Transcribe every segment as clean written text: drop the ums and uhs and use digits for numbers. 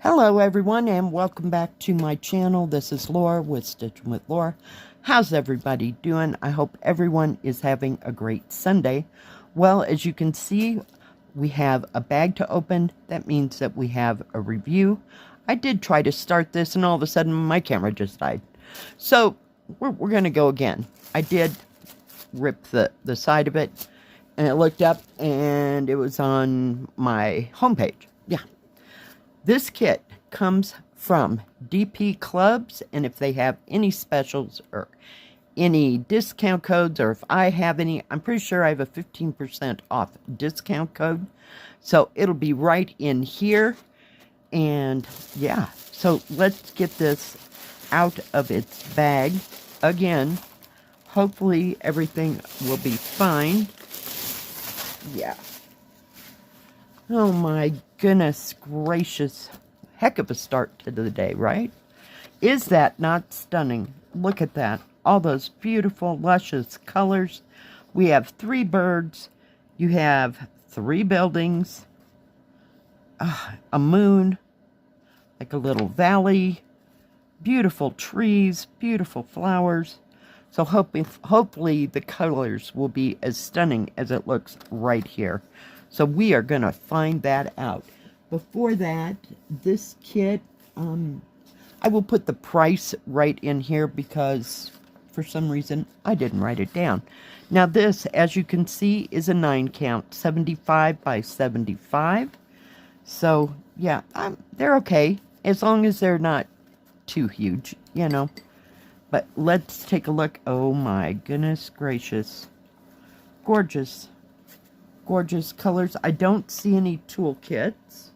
Hello everyone and welcome back to my channel. This is Laura with Stitching with Laura. How's everybody doing? I hope everyone is having a great Sunday. Well, as you can see, we have a bag to open. That means that we have a review. I did try to start this and all of a sudden my camera just died. So we're going to go again. I did rip the side of it and I looked up and it was on my homepage. Yeah. This kit comes from DPClubs, and if they have any specials or any discount codes, or if I have any, I'm pretty sure I have a 15% off discount code. So it'll be right in here. And yeah, so let's get this out of its bag again. Hopefully everything will be fine. Yeah. Oh my goodness gracious. Heck of a start to the day, right? Is that not stunning? Look at that. All those beautiful, luscious colors. We have 3 birds. You have 3 buildings. A moon. Like a little valley. Beautiful trees. Beautiful flowers. So hopefully the colors will be as stunning as it looks right here. So we are going to find that out. Before that, this kit, I will put the price right in here because for some reason I didn't write it down. Now this, as you can see, is a 9 count, 75 by 75. So yeah, they're okay as long as they're not too huge, you know. But let's take a look. Oh my goodness gracious. Gorgeous. Gorgeous colors. I don't see any toolkits.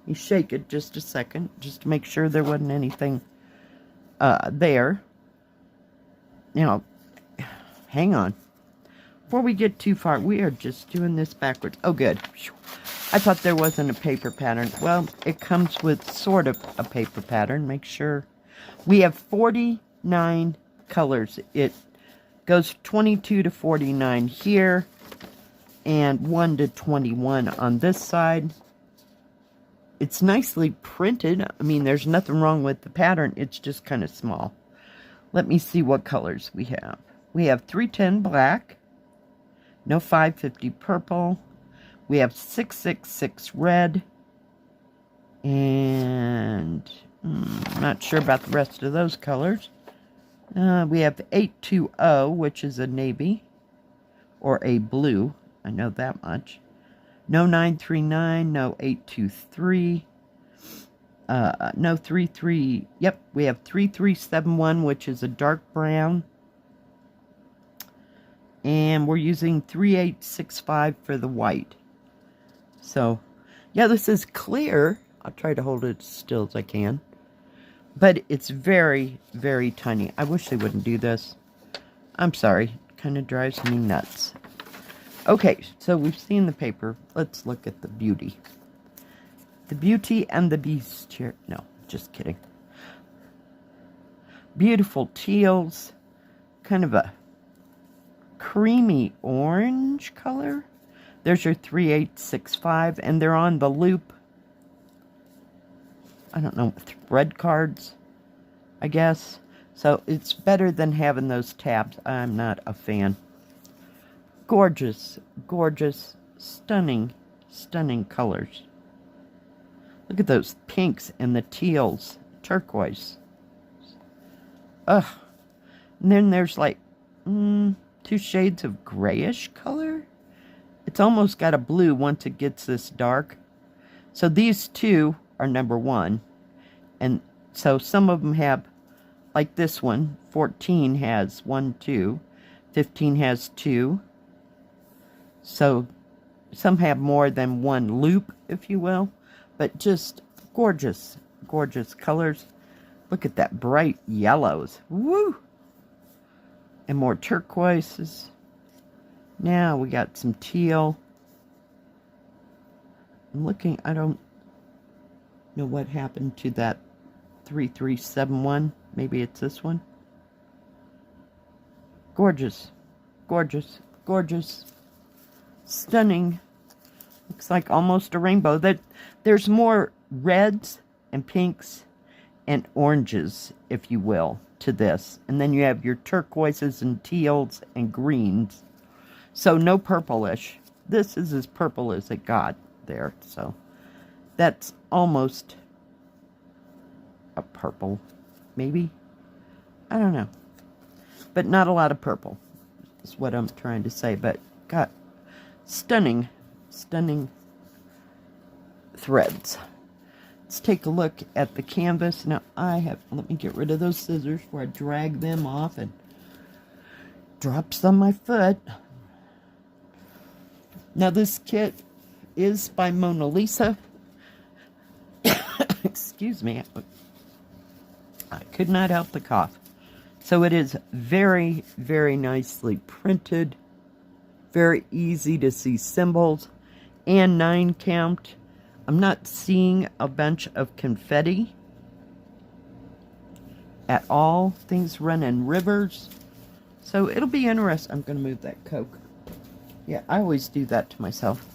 You shake it just a second, just to make sure there wasn't anything there. Now, hang on. Before we get too far, we are just doing this backwards. Oh, good. I thought there wasn't a paper pattern. Well, it comes with sort of a paper pattern. Make sure. We have 49 colors. It goes 22 to 49 here. And 1 to 21 on this side. It's nicely printed. I mean, there's nothing wrong with the pattern. It's just kind of small. Let me see what colors we have. We have 310 black. No 550 purple. We have 666 red. And I'm not sure about the rest of those colors. We have 820, which is a navy. Or a blue. I know that much. No 939, no 823, no 33. Yep, we have 3371, which is a dark brown. And we're using 3865 for the white. So, yeah, this is clear. I'll try to hold it as still as I can. But it's very, very tiny. I wish they wouldn't do this. I'm sorry. It kind of drives me nuts. Okay, so we've seen the paper. Let's look at the beauty. The Beauty and the Beast here. No, just kidding. Beautiful teals. Kind of a creamy orange color. There's your 3865, and they're on the loop. I don't know, thread cards, I guess. So it's better than having those tabs. I'm not a fan. Gorgeous, gorgeous, stunning, stunning colors. Look at those pinks and the teals, turquoise. Ugh. And then there's like 2 shades of grayish color. It's almost got a blue once it gets this dark. So these 2 are number 1. And so some of them have, like this one, 14 has 1, 2. 15 has 2. So, some have more than 1 loop, if you will. But just gorgeous, gorgeous colors. Look at that bright yellows. Woo! And more turquoises. Now we got some teal. I'm looking, I don't know what happened to that 3371. Maybe it's this one. Gorgeous, gorgeous, gorgeous. Stunning. Looks like almost a rainbow. There's more reds and pinks and oranges, if you will, to this. And then you have your turquoises and teals and greens. So no purplish. This is as purple as it got there. So that's almost a purple, maybe. I don't know. But not a lot of purple is what I'm trying to say. But got stunning, stunning threads. Let's take a look at the canvas. Now let me get rid of those scissors before I drag them off and drops on my foot. Now this kit is by Mona Lisa. Excuse me. I could not help the cough. So it is very, very nicely printed. Very easy to see symbols. And 9 count. I'm not seeing a bunch of confetti at all. Things run in rivers. So it'll be interesting. I'm going to move that Coke. Yeah, I always do that to myself.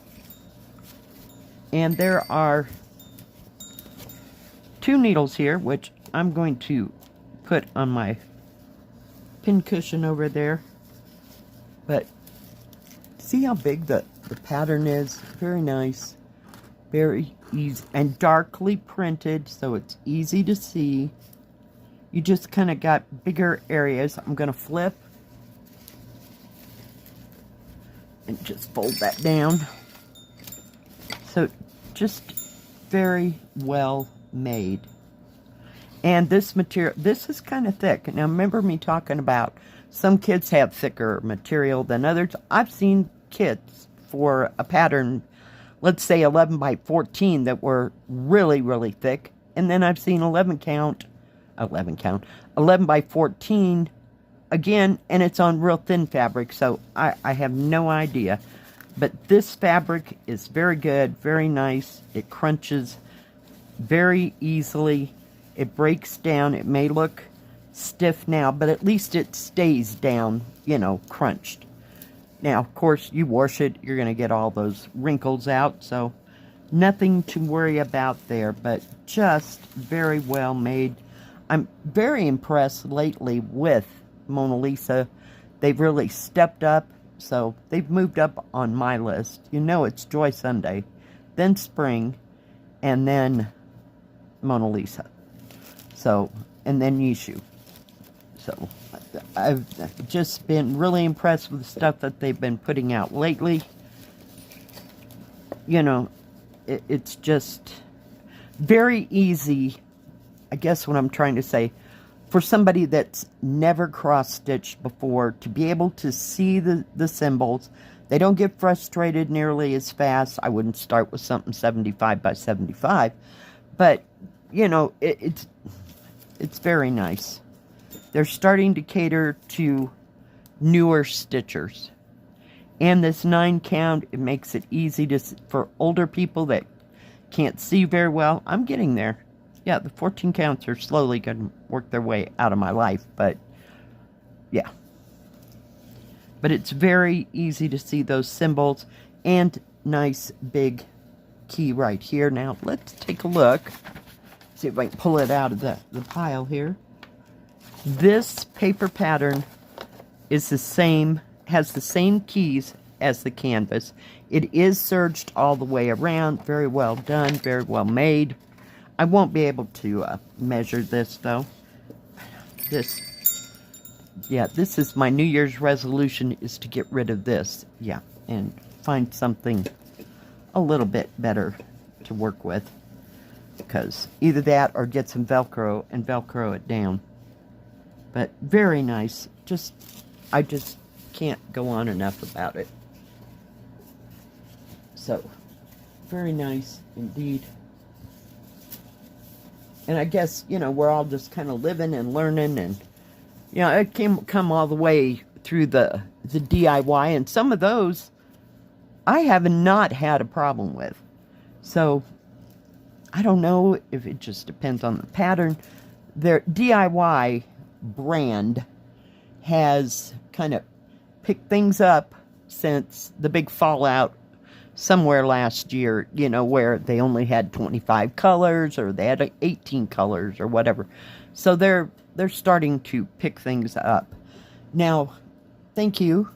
And there are 2 needles here, which I'm going to put on my pin cushion over there. But see how big the pattern is? Very nice. Very easy and darkly printed, so it's easy to see. You just kind of got bigger areas. I'm going to flip and just fold that down. So just very well made. And this material, this is kind of thick. Now remember me talking about some kits have thicker material than others. I've seen kits for a pattern, let's say 11 by 14, that were really, really thick. And then I've seen 11 by 14 again, and it's on real thin fabric. So I have no idea. But this fabric is very good, very nice. It crunches very easily. It breaks down. It may look stiff now, but at least it stays down, you know, crunched. Now, of course, you wash it, you're going to get all those wrinkles out, so nothing to worry about there, but just very well made. I'm very impressed lately with Mona Lisa. They've really stepped up, so they've moved up on my list. You know it's Joy Sunday, then Spring, and then Mona Lisa. So, and then Yishu. So, I've just been really impressed with the stuff that they've been putting out lately. You know, it's just very easy, I guess what I'm trying to say, for somebody that's never cross-stitched before to be able to see the symbols. They don't get frustrated nearly as fast. I wouldn't start with something 75 by 75. But, you know, it's very nice. They're starting to cater to newer stitchers. And this 9 count, it makes it easy for older people that can't see very well. I'm getting there. Yeah, the 14 counts are slowly going to work their way out of my life. But, yeah. But it's very easy to see those symbols. And nice big key right here. Now, let's take a look. See if I can pull it out of the pile here. This paper pattern is the same, has the same keys as the canvas. It is serged all the way around. Very well done, very well made. I won't be able to measure this though. This is my New Year's resolution, is to get rid of this. Yeah, and find something a little bit better to work with. Because either that or get some Velcro and Velcro it down. But very nice. I just can't go on enough about it. So, very nice indeed. And I guess, you know, we're all just kind of living and learning, and, you know, it come all the way through the DIY, and some of those I have not had a problem with. So, I don't know if it just depends on the pattern. Their DIY brand has kind of picked things up since the big fallout somewhere last year, you know, where they only had 25 colors or they had 18 colors or whatever. So they're starting to pick things up. Now, thank you,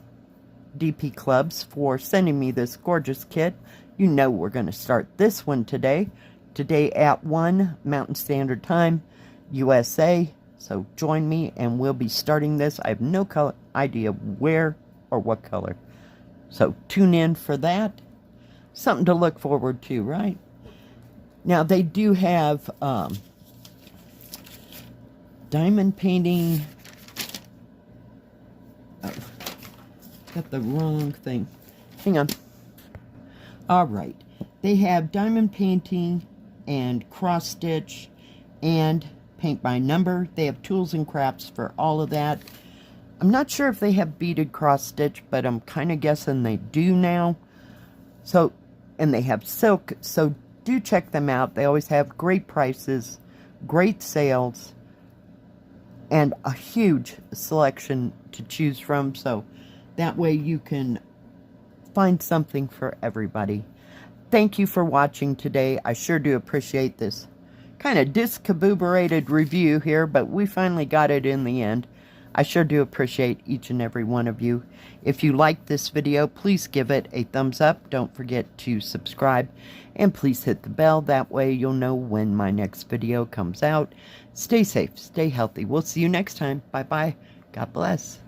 DPClubs, for sending me this gorgeous kit. You know we're going to start this one today. Today at 1 Mountain Standard Time, USA. So join me and we'll be starting this. I have no idea where or what color. So tune in for that. Something to look forward to, right? Now they do have diamond painting. Oh, got the wrong thing. Hang on. All right. They have diamond painting and cross stitch and paint by number. They have tools and crafts for all of that. I'm not sure if they have beaded cross stitch, but I'm kind of guessing they do now. So, and they have silk, so do check them out. They always have great prices, great sales, and a huge selection to choose from, so that way you can find something for everybody. Thank you for watching today. I sure do appreciate this kind of discombobulated review here, but we finally got it in the end. I sure do appreciate each and every one of you. If you like this video, please give it a thumbs up. Don't forget to subscribe, and please hit the bell. That way you'll know when my next video comes out. Stay safe, stay healthy. We'll see you next time. Bye-bye. God bless.